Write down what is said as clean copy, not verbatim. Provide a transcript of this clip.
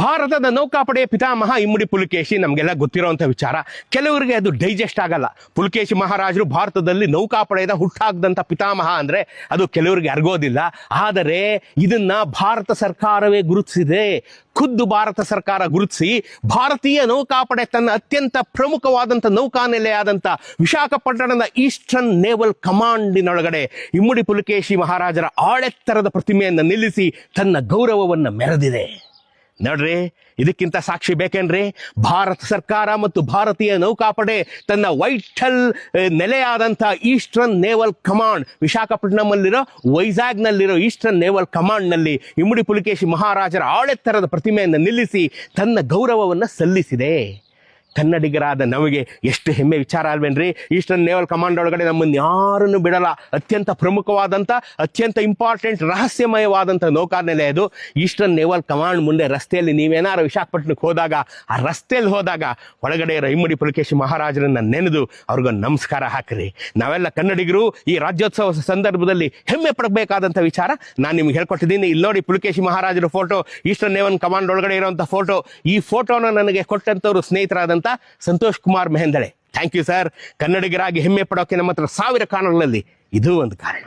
ಭಾರತದ ನೌಕಾಪಡೆಯ ಪಿತಾಮಹ ಇಮ್ಮಡಿ ಪುಲಿಕೇಶಿ ನಮಗೆಲ್ಲ ಗೊತ್ತಿರುವಂಥ ವಿಚಾರ. ಕೆಲವರಿಗೆ ಅದು ಡೈಜೆಸ್ಟ್ ಆಗಲ್ಲ. ಪುಲಿಕೇಶಿ ಮಹಾರಾಜರು ಭಾರತದಲ್ಲಿ ನೌಕಾಪಡೆಯ ಹುಟ್ಟಾಕದಂಥ ಪಿತಾಮಹ ಅಂದರೆ ಅದು ಕೆಲವರಿಗೆ ಅರ್ಗೋದಿಲ್ಲ. ಆದರೆ ಇದನ್ನ ಭಾರತ ಸರ್ಕಾರವೇ ಗುರುತಿಸಿದೆ. ಖುದ್ದು ಭಾರತ ಸರ್ಕಾರ ಗುರುತಿಸಿ ಭಾರತೀಯ ನೌಕಾಪಡೆ ತನ್ನ ಅತ್ಯಂತ ಪ್ರಮುಖವಾದಂಥ ನೌಕಾನೆಲೆಯಾದಂಥ ವಿಶಾಖಪಟ್ಟಣದ ಈಸ್ಟರ್ನ್ ನೇವಲ್ ಕಮಾಂಡಿನೊಳಗಡೆ ಇಮ್ಮಡಿ ಪುಲಿಕೇಶಿ ಮಹಾರಾಜರ ಆಳೆತ್ತರದ ಪ್ರತಿಮೆಯನ್ನು ನಿಲ್ಲಿಸಿ ತನ್ನ ಗೌರವವನ್ನು ಮೆರೆದಿದೆ. ನೋಡ್ರಿ, ಇದಕ್ಕಿಂತ ಸಾಕ್ಷಿ ಬೇಕೇನ್ರಿ? ಭಾರತ ಸರ್ಕಾರ ಮತ್ತು ಭಾರತೀಯ ನೌಕಾಪಡೆ ತನ್ನ ವೈಠಲ್ ನೆಲೆಯಾದಂಥ ಈಸ್ಟರ್ನ್ ನೇವಲ್ ಕಮಾಂಡ್, ವಿಶಾಖಪಟ್ಟಣಮಲ್ಲಿರೋ ವೈಜಾಗ್ನಲ್ಲಿರೋ ಈಸ್ಟರ್ನ್ ನೇವಲ್ ಕಮಾಂಡ್ನಲ್ಲಿ ಇಮ್ಮಡಿ ಪುಲಿಕೇಶಿ ಮಹಾರಾಜರ ಆಳೆತ್ತರದ ಪ್ರತಿಮೆಯನ್ನು ನಿಲ್ಲಿಸಿ ತನ್ನ ಗೌರವವನ್ನು ಸಲ್ಲಿಸಿದೆ. ಕನ್ನಡಿಗರಾದ ನಮಗೆ ಎಷ್ಟು ಹೆಮ್ಮೆ ವಿಚಾರ ಅಲ್ವೇನ್ರಿ? ಈಸ್ಟರ್ನ್ ನೇವಲ್ ಕಮಾಂಡ್ ಒಳಗಡೆ ನಮ್ಮನ್ನು ಯಾರನ್ನು ಬಿಡಲ್ಲ. ಅತ್ಯಂತ ಪ್ರಮುಖವಾದಂಥ, ಅತ್ಯಂತ ಇಂಪಾರ್ಟೆಂಟ್, ರಹಸ್ಯಮಯವಾದಂಥ ನೌಕಾನೆಲೆ ಅದು. ಈಸ್ಟರ್ನ್ ನೇವಲ್ ಕಮಾಂಡ್ ಮುಂದೆ ರಸ್ತೆಯಲ್ಲಿ ನೀವೇನಾರು ವಿಶಾಖಪಟ್ಟಣಕ್ಕೆ ಹೋದಾಗ, ಆ ರಸ್ತೆಯಲ್ಲಿ ಹೋದಾಗ ಒಳಗಡೆ ಇರೋ ಇಮ್ಮಡಿ ಪುಲಿಕೇಶಿ ಮಹಾರಾಜರನ್ನ ನೆನೆದು ಅವ್ರಿಗೊಂದು ನಮಸ್ಕಾರ ಹಾಕ್ರಿ. ನಾವೆಲ್ಲ ಕನ್ನಡಿಗರು ಈ ರಾಜ್ಯೋತ್ಸವ ಸಂದರ್ಭದಲ್ಲಿ ಹೆಮ್ಮೆ ಪಡಬೇಕಾದಂಥ ವಿಚಾರ ನಾನು ನಿಮ್ಗೆ ಹೇಳ್ಕೊಟ್ಟಿದ್ದೀನಿ. ಇಲ್ಲಿ ನೋಡಿ, ಪುಲಿಕೇಶಿ ಮಹಾರಾಜರ ಫೋಟೋ, ಈಸ್ಟರ್ನ್ ನೇವಲ್ ಕಮಾಂಡ್ ಒಳಗಡೆ ಇರುವಂಥ ಫೋಟೋ. ಈ ಫೋಟೋನ ನನಗೆ ಕೊಟ್ಟಂಥವ್ರು ಸ್ನೇಹಿತರಾದಂಥ Santosh Kumar Mehandale. Thank you sir. ಕನ್ನಡಿಗರಾಗಿ ಹೆಮ್ಮೆ ಪಡೋಕೆ ನಮ್ಮ ಹತ್ರ 1000 ಕಾರಣಗಳಲ್ಲಿ ಇದು ಒಂದು ಕಾರಣ.